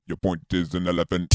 Your point is an elephant.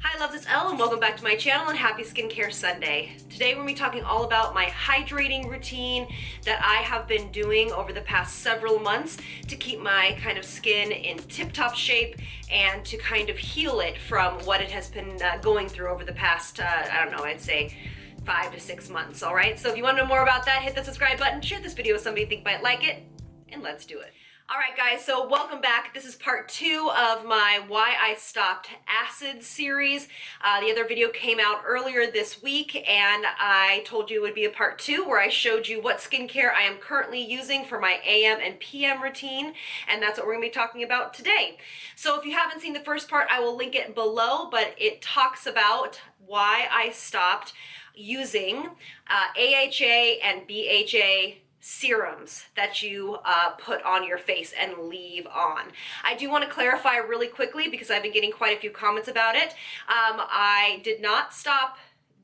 Hi loves, it's Elle and welcome back to my channel and happy Skincare Sunday. Today we're going to be talking all about my hydrating routine that I have been doing over the past several months to keep my kind of skin in tip-top shape and to kind of heal it from what it has been going through over the past, I don't know, I'd say 5 to 6 months, all right? So if you want to know more about that, hit the subscribe button, share this video with somebody you think might like it, and let's do it. All right, guys, so welcome back. This is part 2 of my Why I Stopped Acid series. The other video came out earlier this week, and I told you it would be a part 2 where I showed you what skincare I am currently using for my AM and PM routine, and that's what we're gonna be talking about today. So if you haven't seen the first part, I will link it below, but it talks about why I stopped using AHA and BHA serums that you put on your face and leave on. I do want to clarify really quickly because I've been getting quite a few comments about it. I did not stop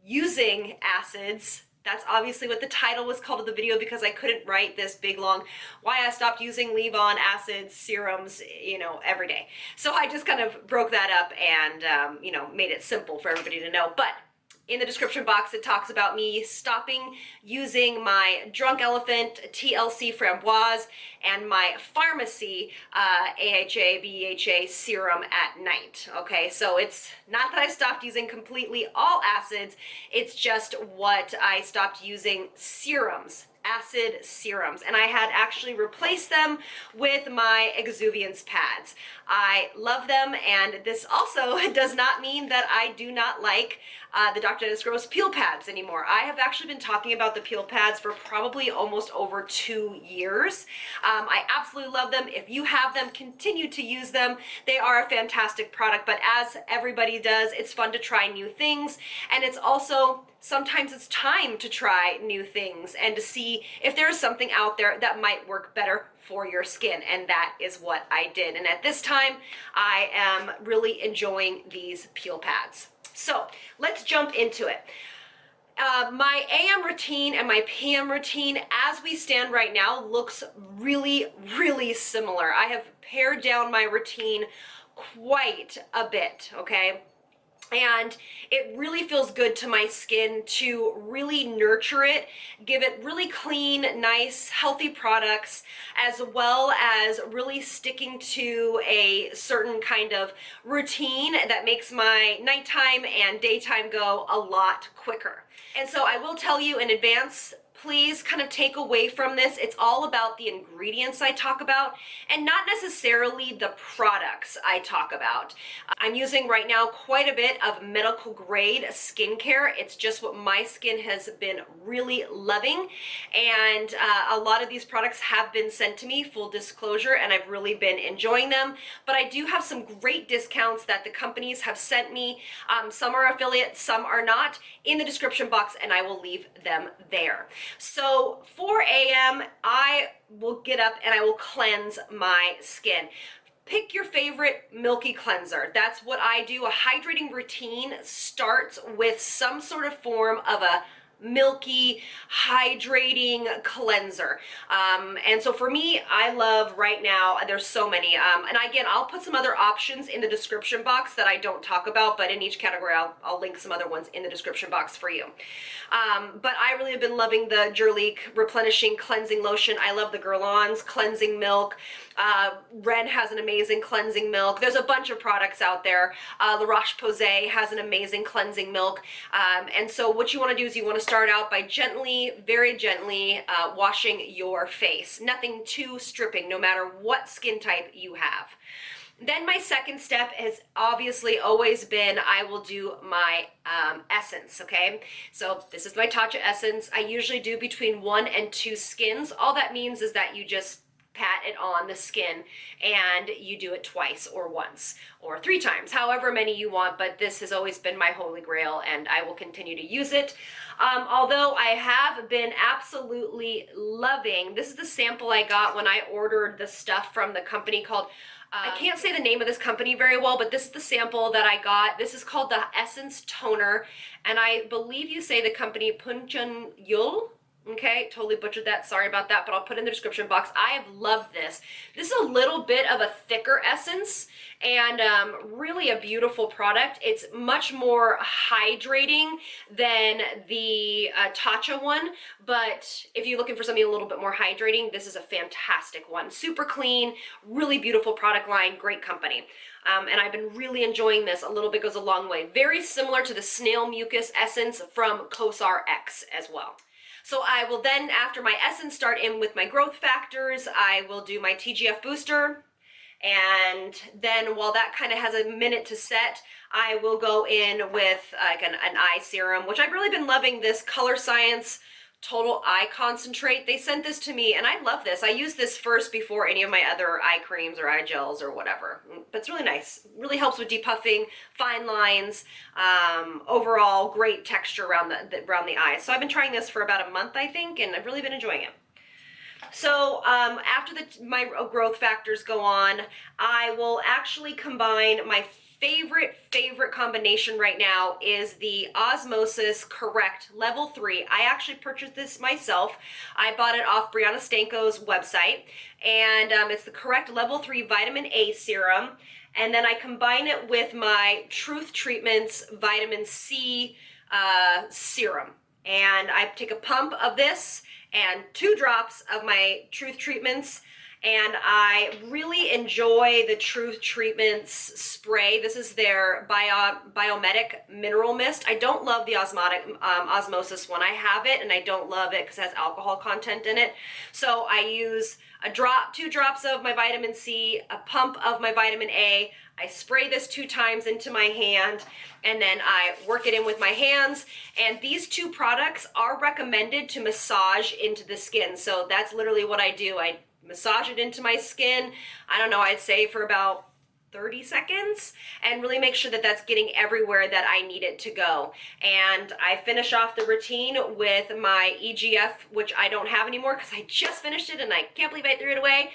using acids. That's obviously what the title was called of the video because I couldn't write this big long why I stopped using leave-on acids, serums, you know, every day. So I just kind of broke that up and, you know, made it simple for everybody to know. But in the description box, it talks about me stopping using my Drunk Elephant TLC Framboise and my pharmacy AHA, BHA serum at night. Okay, so it's not that I stopped using completely all acids, it's just what I stopped using serums. Acid serums, and I had actually replaced them with my Exuviance pads. I love them, and this also does not mean that I do not like the Dr. Dennis Gross peel pads anymore. I have actually been talking about the peel pads for probably almost over 2 years. I absolutely love them. If you have them, continue to use them. They are a fantastic product, but as everybody does, it's fun to try new things, and it's also sometimes it's time to try new things and to see if there's something out there that might work better for your skin, and that is what I did. And at this time, I am really enjoying these peel pads. So let's jump into it. My AM routine and my PM routine as we stand right now looks really similar. I have pared down my routine quite a bit, okay? And it really feels good to my skin to really nurture it, give it really clean, nice, healthy products, as well as really sticking to a certain kind of routine that makes my nighttime and daytime go a lot quicker. And so I will tell you in advance, please kind of take away from this, it's all about the ingredients I talk about and not necessarily the products I talk about. I'm using right now quite a bit of medical grade skincare. It's just what my skin has been really loving, and a lot of these products have been sent to me, full disclosure, and I've really been enjoying them. But I do have some great discounts that the companies have sent me. Some are affiliate, some are not, in the description box, and I will leave them there. So 4 a.m. I will get up and I will cleanse my skin. Pick your favorite Milky Cleanser. That's what I do. A hydrating routine starts with some sort of form of a milky hydrating cleanser, and so for me, I love right now, there's so many, and again, I'll put some other options in the description box that I don't talk about, but in each category I'll link some other ones in the description box for you. But I really have been loving the JURLIQUE Replenishing Cleansing Lotion. I love the Guerlain's Cleansing Milk. Ren has an amazing cleansing milk. There's a bunch of products out there. La Roche-Posay has an amazing cleansing milk, and so what you want to do is you want to start out by gently, very gently washing your face. Nothing too stripping, no matter what skin type you have. Then my second step has obviously always been I will do my essence, okay? So this is my TATCHA Essence. I usually do between 1 and 2 skins. All that means is that you just pat it on the skin and you do it twice or once or 3 times, however many you want, but this has always been my holy grail and I will continue to use it. Although I have been absolutely loving, this is the sample I got when I ordered the stuff from the company called, I can't say the name of this company very well, but this is the sample that I got. This is called the Essence Toner, and I believe you say the company PYUNKANG. Okay, totally butchered that. Sorry about that, but I'll put it in the description box. I have loved this. This is a little bit of a thicker essence and really a beautiful product. It's much more hydrating than the TATCHA one, but if you're looking for something a little bit more hydrating, this is a fantastic one. Super clean, really beautiful product line, great company. And I've been really enjoying this. A little bit goes a long way. Very similar to the Snail Mucus Essence from COSRX as well. So I will then, after my essence, start in with my growth factors. I will do my TGF booster. And then while that kind of has a minute to set, I will go in with like an eye serum, which I've really been loving this ColoRescience Total Eye Concentrate. They sent this to me and I love this. I use this first before any of my other eye creams or eye gels or whatever. But it's really nice. Really helps with depuffing, fine lines, overall great texture around the eyes. So I've been trying this for about a month, I think, and I've really been enjoying it. So after my growth factors go on, I will actually combine my favorite combination right now is the OSMOSIS Correct Level 3. I actually purchased this myself. I bought it off Brianna Stanko's website, and it's the Correct Level 3 Vitamin A Serum. And then I combine it with my Truth Treatments Vitamin C Serum. And I take a pump of this and 2 drops of my Truth Treatments, and I really enjoy the Truth Treatments spray. This is their Biometic Mineral Mist. I don't love the Osmosis one. I have it and I don't love it because it has alcohol content in it. So I use a drop, 2 drops of my vitamin C, a pump of my vitamin A. I spray this 2 times into my hand, and then I work it in with my hands. And these 2 products are recommended to massage into the skin. So that's literally what I do. I massage it into my skin. I don't know, I'd say for about 30 seconds, and really make sure that that's getting everywhere that I need it to go. And I finish off the routine with my EGF, which I don't have anymore because I just finished it and I can't believe I threw it away.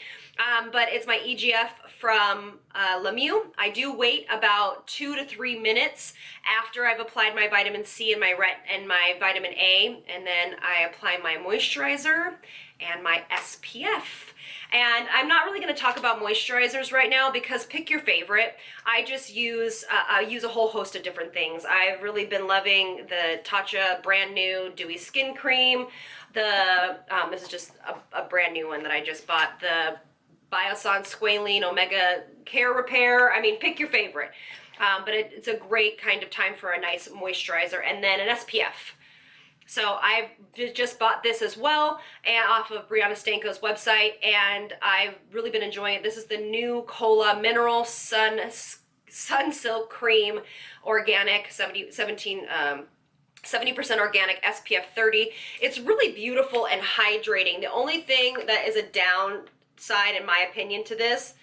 But it's my EGF from MIEUX. I do wait about 2 to 3 minutes after I've applied my vitamin C and my vitamin A, and then I apply my moisturizer and my SPF. And I'm not really going to talk about moisturizers right now because pick your favorite. I just use a whole host of different things. I've really been loving the TATCHA brand new Dewy Skin Cream. This is just a brand new one that I just bought. The BIOSSANCE Squalane Omega Care Repair. I mean, pick your favorite. But it's a great kind of time for a nice moisturizer, and then an SPF. So I've just bought this as well, and off of Brianna Stanko's website, and I've really been enjoying it. This is the new COOLA Mineral Sun Silk Cream, organic, 70% organic, SPF 30. It's really beautiful and hydrating. The only thing that is a downside, in my opinion, to this,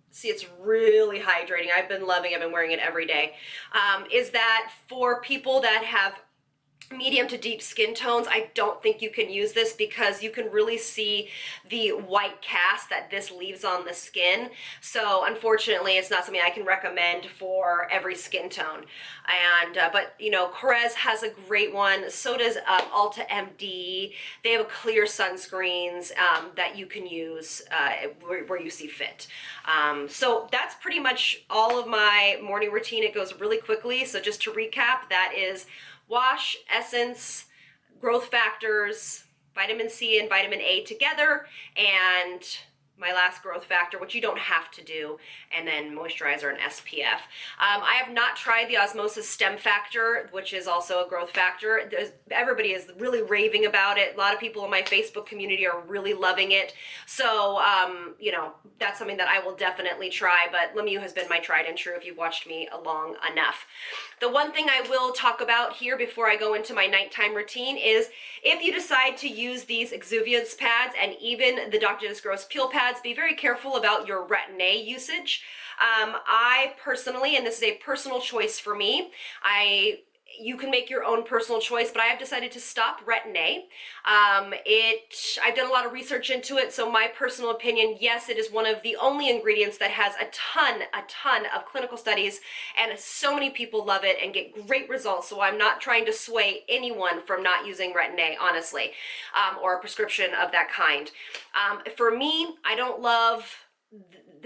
see, it's really hydrating. I've been loving it. I've been wearing it every day. Is that for people that have medium to deep skin tones, I don't think you can use this because you can really see the white cast that this leaves on the skin. So unfortunately, it's not something I can recommend for every skin tone. And but you know, Korres has a great one. So does Ulta MD. They have a clear sunscreens that you can use where you see fit. So that's pretty much all of my morning routine. It goes really quickly. So just to recap, that is wash, essence, growth factors, vitamin C and vitamin A together, and my last growth factor, which you don't have to do, and then moisturizer and SPF. I have not tried the OSMOSIS Stem Factor, which is also a growth factor. Everybody is really raving about it. A lot of people in my Facebook community are really loving it. So, you know, that's something that I will definitely try, but MIEUX has been my tried and true if you've watched me long enough. The one thing I will talk about here before I go into my nighttime routine is if you decide to use these Exuviance pads and even the Dr. Dennis Gross Peel pads, be very careful about your Retin-A usage. I personally, and this is a personal choice for me, I you can make your own personal choice, but I have decided to stop Retin-A. I've done a lot of research into it, so my personal opinion, yes, it is one of the only ingredients that has a ton of clinical studies, and so many people love it and get great results, so I'm not trying to sway anyone from not using Retin-A, honestly, or a prescription of that kind. For me, I don't love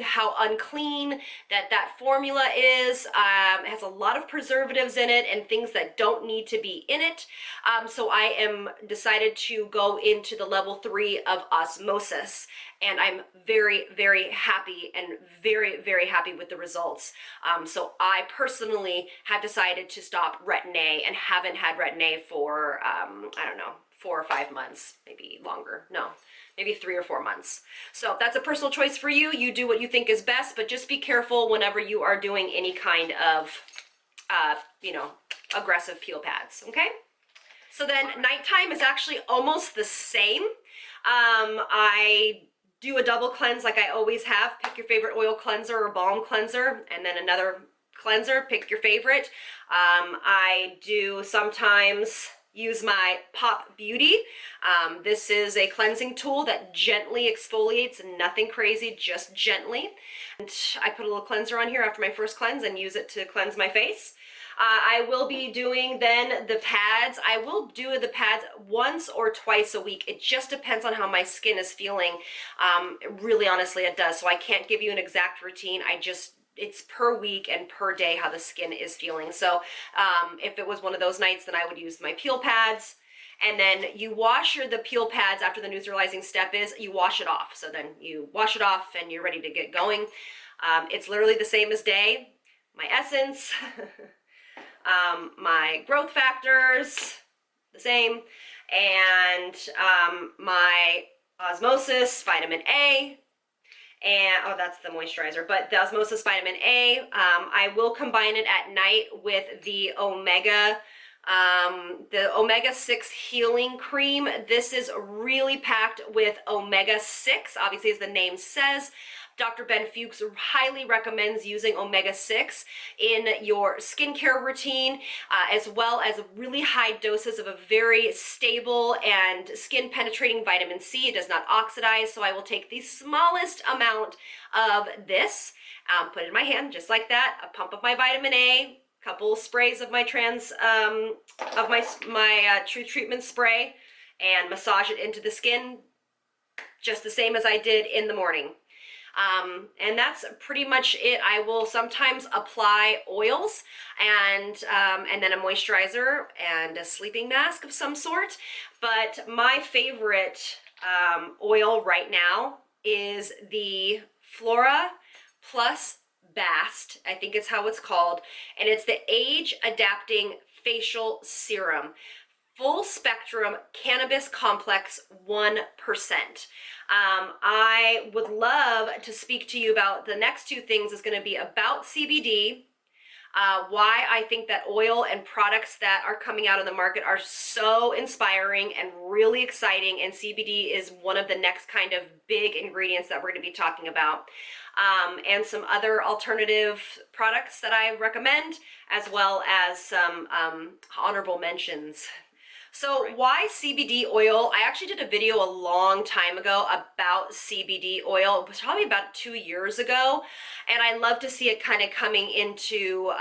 how unclean that formula is. It has a lot of preservatives in it and things that don't need to be in it. So I am decided to go into the level 3 of osmosis, and I'm very, very happy and very happy with the results. So I personally have decided to stop Retin-A and haven't had Retin-A for, I don't know, 4 or 5 months, maybe longer. No, maybe 3 or 4 months. So that's a personal choice for you. You do what you think is best, but just be careful whenever you are doing any kind of, you know, aggressive peel pads, okay? So then nighttime is actually almost the same. I do a double cleanse like I always have. Pick your favorite oil cleanser or balm cleanser, and then another cleanser, pick your favorite. I do sometimes use my Pop Beauty. This is a cleansing tool that gently exfoliates, nothing crazy, just gently. And I put a little cleanser on here after my first cleanse and use it to cleanse my face. I will be doing then the pads. I will do the pads once or twice a week. It just depends on how my skin is feeling. Really, honestly, it does. So I can't give you an exact routine. It's per week and per day how the skin is feeling. So if it was one of those nights, then I would use my peel pads. And then you wash the peel pads after the neutralizing step is, you wash it off. So then you wash it off and you're ready to get going. It's literally the same as day. My essence, my growth factors, the same, and my osmosis, vitamin A, and oh, that's the moisturizer, but the osmosis vitamin A. I will combine it at night with the omega-6 healing cream. This is really packed with omega-6, obviously, as the name says. Dr. Ben Fuchs highly recommends using omega-6 in your skincare routine, as well as really high doses of a very stable and skin-penetrating vitamin C. It does not oxidize, so I will take the smallest amount of this, put it in my hand just like that, a pump of my vitamin A, couple sprays of my Truth Treatment spray, and massage it into the skin just the same as I did in the morning. And that's pretty much it. I will sometimes apply oils and then a moisturizer and a sleeping mask of some sort. But my favorite oil right now is the FLORA plus BAST, I think it's how it's called, and it's the Age Adapting Facial Serum. Full spectrum cannabis complex 1%. I would love to speak to you about the next 2 things. Is going to be about CBD, why I think that oil and products that are coming out on the market are so inspiring and really exciting, and CBD is one of the next kind of big ingredients that we're going to be talking about, and some other alternative products that I recommend, as well as some honorable mentions. So why CBD oil? I actually did a video a long time ago about CBD oil. It was probably about 2 years ago, and I love to see it kind of coming into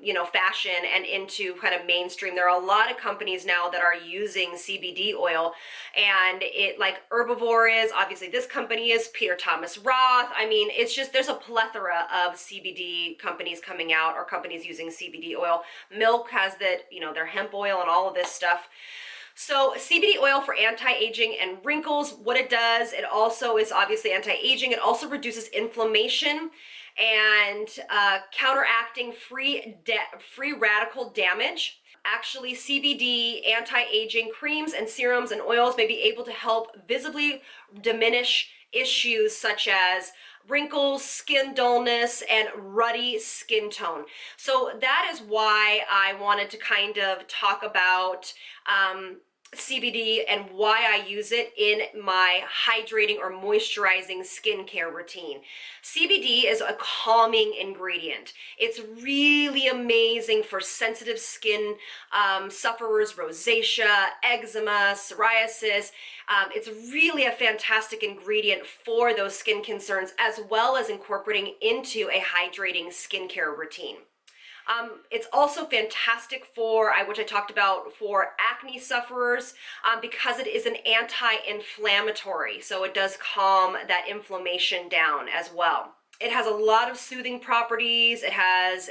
you know, fashion and into kind of mainstream. There are a lot of companies now that are using CBD oil, and it, like Herbivore is, obviously this company is, Peter Thomas Roth. I mean, it's just, there's a plethora of CBD companies coming out, or companies using CBD oil. MIEUX has that, you know, their hemp oil and all of this stuff. So CBD oil for anti-aging and wrinkles, what it does, it also is obviously anti-aging. It also reduces inflammation and counteracting free radical damage. Actually, CBD anti-aging creams and serums and oils may be able to help visibly diminish issues such as wrinkles, skin dullness, and ruddy skin tone. So that is why I wanted to kind of talk about CBD and why I use it in my hydrating or moisturizing skincare routine. CBD is a calming ingredient. It's really amazing for sensitive skin sufferers, rosacea, eczema, psoriasis. It's really a fantastic ingredient for those skin concerns, as well as incorporating into a hydrating skincare routine. It's also fantastic for, which I talked about, for acne sufferers because it is an anti-inflammatory. So it does calm that inflammation down as well. It has a lot of soothing properties. It has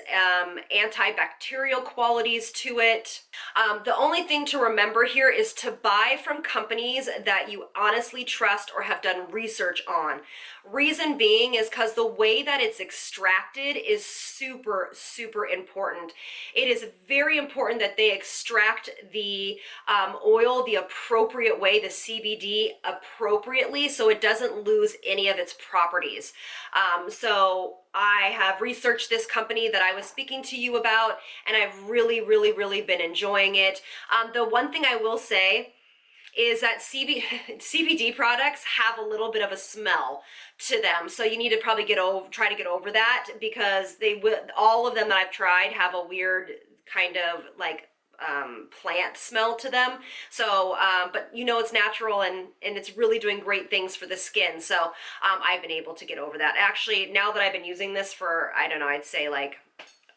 antibacterial qualities to it. The only thing to remember here is to buy from companies that you honestly trust or have done research on. Reason being is because the way that it's extracted is super, super important. It is very important that they extract the oil the appropriate way, the CBD appropriately, so it doesn't lose any of its properties. So I have researched this company that I was speaking to you about, and I've really, really, really been enjoying it. The one thing I will say is that CBD products have a little bit of a smell to them, so you need to probably try to get over that, because all of them that I've tried have a weird kind of like plant smell to them. So but you know, it's natural, and it's really doing great things for the skin. So I've been able to get over that. Actually, now that I've been using this for, I don't know, I'd say like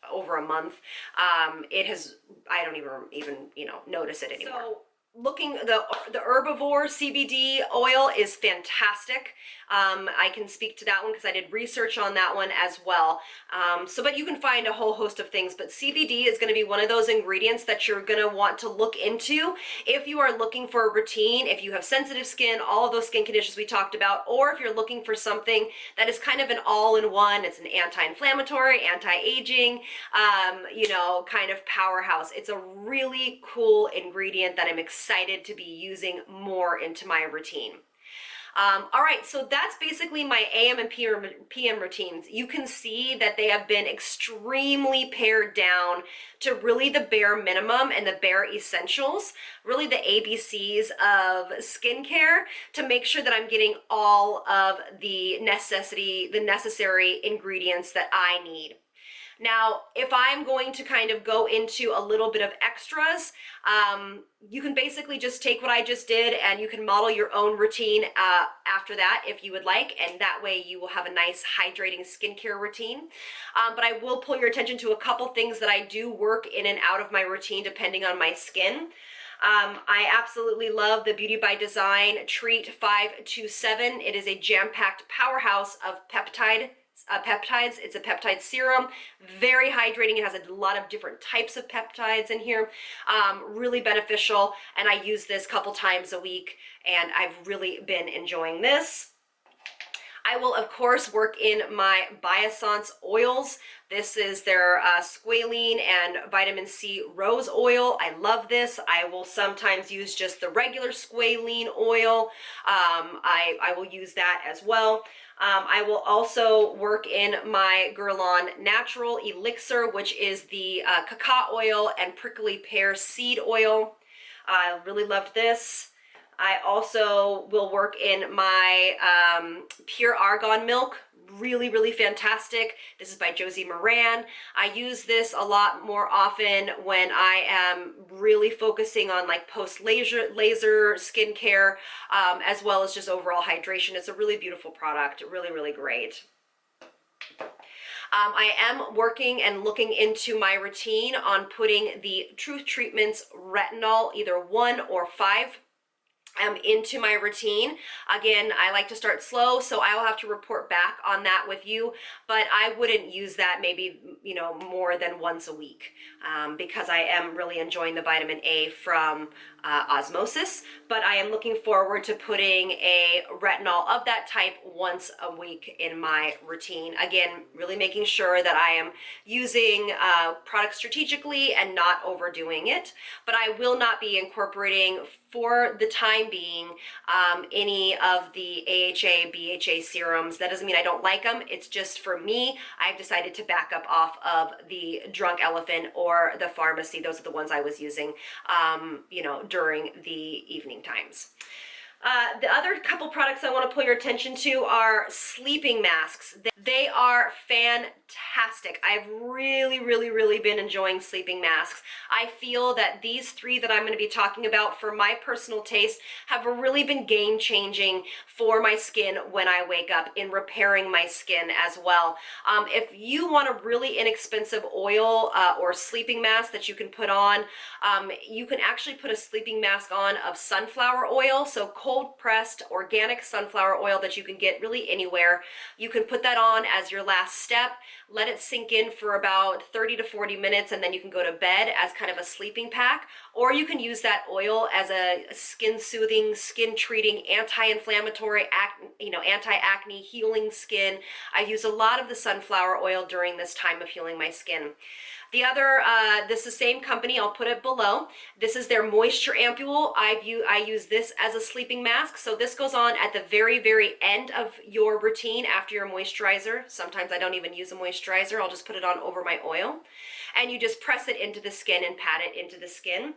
over a month, it has, I don't even you know, notice it anymore. So the herbivore CBD oil is fantastic. I can speak to that one because I did research on that one as well. But you can find a whole host of things, but CBD is going to be one of those ingredients that you're going to want to look into if you are looking for a routine, if you have sensitive skin, all of those skin conditions we talked about, or if you're looking for something that is kind of an all-in-one. It's an anti-inflammatory, anti-aging, you know, kind of powerhouse. It's a really cool ingredient that I'm excited to be using more into my routine. All right, so that's basically my AM and PM routines. You can see that they have been extremely pared down to really the bare minimum and the bare essentials, really the ABCs of skincare, to make sure that I'm getting all of the necessary ingredients that I need. Now, if I'm going to kind of go into a little bit of extras, you can basically just take what I just did and you can model your own routine after that if you would like, and that way you will have a nice hydrating skincare routine. But I will pull your attention to a couple things that I do work in and out of my routine depending on my skin. I absolutely love the Beauty by Design Treat 527. It is a jam-packed powerhouse of peptides. It's a peptide serum, very hydrating. It has a lot of different types of peptides in here, really beneficial, and I use this a couple times a week, and I've really been enjoying this. I will, of course, work in my BIOSSANCE oils. This is their Squalane and vitamin C rose oil. I love this. I will sometimes use just the regular Squalane oil. I will use that as well. I will also work in my GERLINDE Natural Elixir, which is the cacao oil and prickly pear seed oil. I really loved this. I also will work in my pure argan milk. Really, really fantastic. This is by Josie Moran. I use this a lot more often when I am really focusing on like post-laser skincare, as well as just overall hydration. It's a really beautiful product, really, really great. I am working and looking into my routine on putting the Truth Treatments retinol, either 1 or 5, into my routine. Again, I like to start slow, so I will have to report back on that with you, but I wouldn't use that maybe, you know, more than once a week, because I am really enjoying the vitamin A from OSMOSIS, but I am looking forward to putting a retinol of that type once a week in my routine. Again, really making sure that I am using products strategically and not overdoing it, but I will not be incorporating for the time being, any of the AHA, BHA serums. That doesn't mean I don't like them. It's just for me, I've decided to back up off of the Drunk Elephant or the Pharmacy. Those are the ones I was using, you know, during the evening times. The other couple products I want to pull your attention to are sleeping masks. They are fantastic. I've really been enjoying sleeping masks. I feel that these three that I'm going to be talking about for my personal taste have really been game changing for my skin when I wake up, in repairing my skin as well. If you want a really inexpensive oil or sleeping mask that you can put on, you can actually put a sleeping mask on of sunflower oil, so cold pressed organic sunflower oil that you can get really anywhere. You can put that on as your last step, let it sink in for about 30 to 40 minutes, and then you can go to bed as kind of a sleeping pack. Or you can use that oil as a skin soothing, skin treating, anti-inflammatory, you know, anti-acne, healing skin. I use a lot of the sunflower oil during this time of healing my skin. The other, this is the same company, I'll put it below. This is their moisture ampule. I use this as a sleeping mask. So this goes on at the very end of your routine after your moisturizer. Sometimes I don't even use a moisturizer. I'll just put it on over my oil. And you just press it into the skin and pat it into the skin.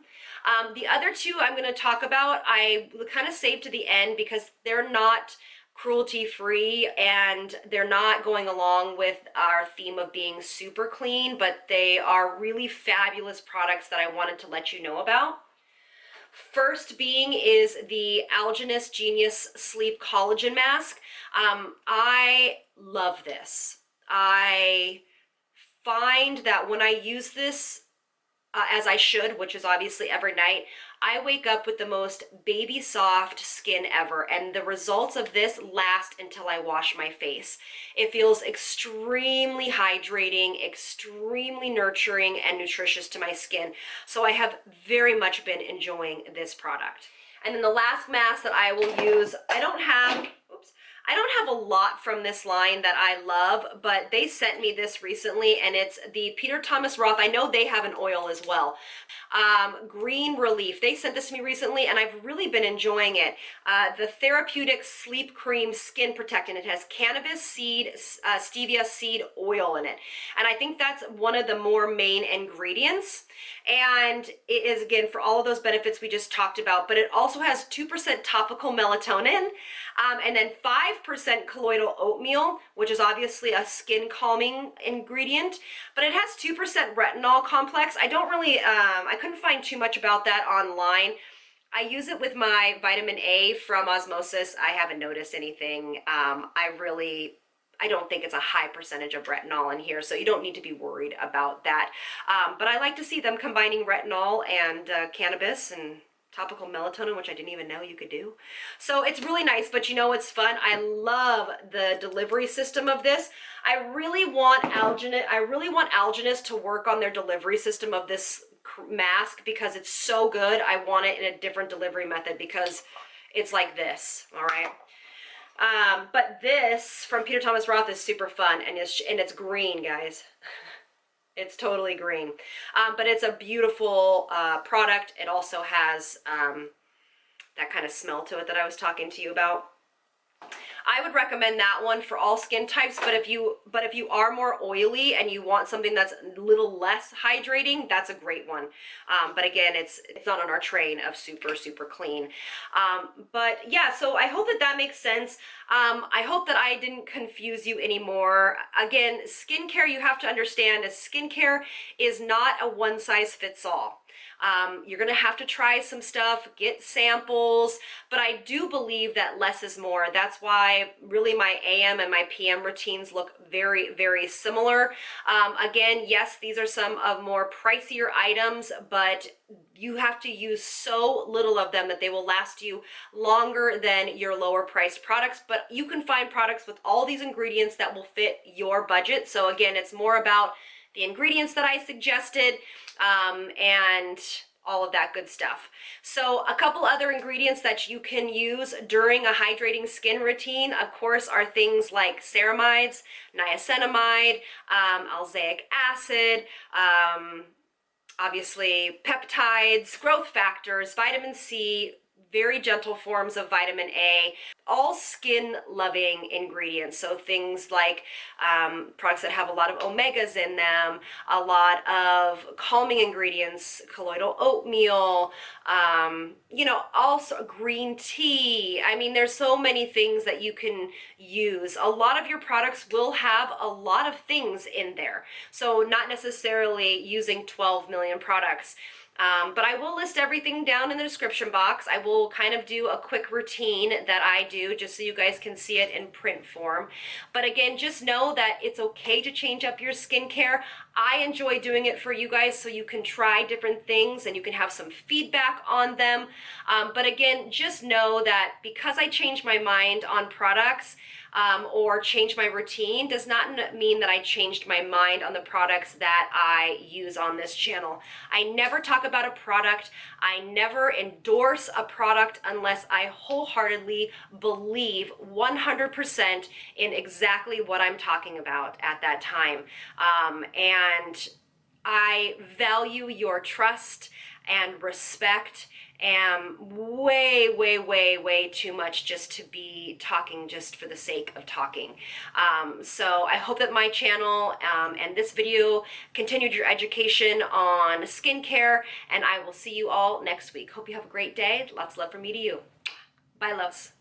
The other two I'm going to talk about, I kind of saved to the end because they're not cruelty-free and they're not going along with our theme of being super clean, but they are really fabulous products that I wanted to let you know about. First being is the Algenist Genius Sleep Collagen Mask. I love this. I find that when I use this, as I should, which is obviously every night, I wake up with the most baby soft skin ever, and the results of this last until I wash my face. It feels extremely hydrating, extremely nurturing and nutritious to my skin. So I have very much been enjoying this product. And then the last mask that I will use, I don't have a lot from this line that I love, but they sent me this recently, and it's the Peter Thomas Roth. I know they have an oil as well. Green Relief. They sent this to me recently, and I've really been enjoying it. The Therapeutic Sleep Cream Skin Protectant. It has cannabis seed, stevia seed oil in it. And I think that's one of the more main ingredients. And it is, again, for all of those benefits we just talked about, but it also has 2% topical melatonin, and then 5% colloidal oatmeal, which is obviously a skin calming ingredient, but it has 2% retinol complex. I don't really, I couldn't find too much about that online. I use it with my vitamin A from OSMOSIS. I haven't noticed anything. I don't think it's a high percentage of retinol in here, so you don't need to be worried about that. But I like to see them combining retinol and cannabis and topical melatonin, which I didn't even know you could do. So it's really nice, but you know what's fun? I love the delivery system of this. I really want Algenist to work on their delivery system of this mask because it's so good. I want it in a different delivery method because it's like this, all right? But this from Peter Thomas Roth is super fun, and it's green, guys. It's totally green, but it's a beautiful product. It also has that kind of smell to it that I was talking to you about. I would recommend that one for all skin types, but if you are more oily and you want something that's a little less hydrating, that's a great one. But again, it's not on our train of super clean. But yeah, so I hope that makes sense. I hope that I didn't confuse you anymore. Again, skincare, you have to understand, is skincare is not a one size fits all. You're gonna have to try some stuff, get samples, but I do believe that less is more. That's why really my AM and my PM routines look very similar. Again, yes, these are some of more pricier items, but you have to use so little of them that they will last you longer than your lower priced products. But you can find products with all these ingredients that will fit your budget. So again, it's more about the ingredients that I suggested, and all of that good stuff. So a couple other ingredients that you can use during a hydrating skin routine, of course, are things like ceramides, niacinamide, alzaic acid, obviously peptides, growth factors, vitamin C, very gentle forms of vitamin A, all skin loving ingredients. So things like products that have a lot of omegas in them, a lot of calming ingredients, colloidal oatmeal, you know, also green tea. I mean, there's so many things that you can use. A lot of your products will have a lot of things in there. So not necessarily using 12 million products. But I will list everything down in the description box. I will kind of do a quick routine that I do just so you guys can see it in print form. But again, just know that it's okay to change up your skincare. I enjoy doing it for you guys so you can try different things and you can have some feedback on them. But again, just know that because I change my mind on products, or change my routine does not mean that I changed my mind on the products that I use on this channel. I never talk about a product. I never endorse a product unless I wholeheartedly believe 100% in exactly what I'm talking about at that time. And I value your trust and respect, am way too much just to be talking just for the sake of talking. So I hope that my channel and this video continued your education on skincare, and I will see you all next week. Hope you have a great day. Lots of love from me to you. Bye, loves.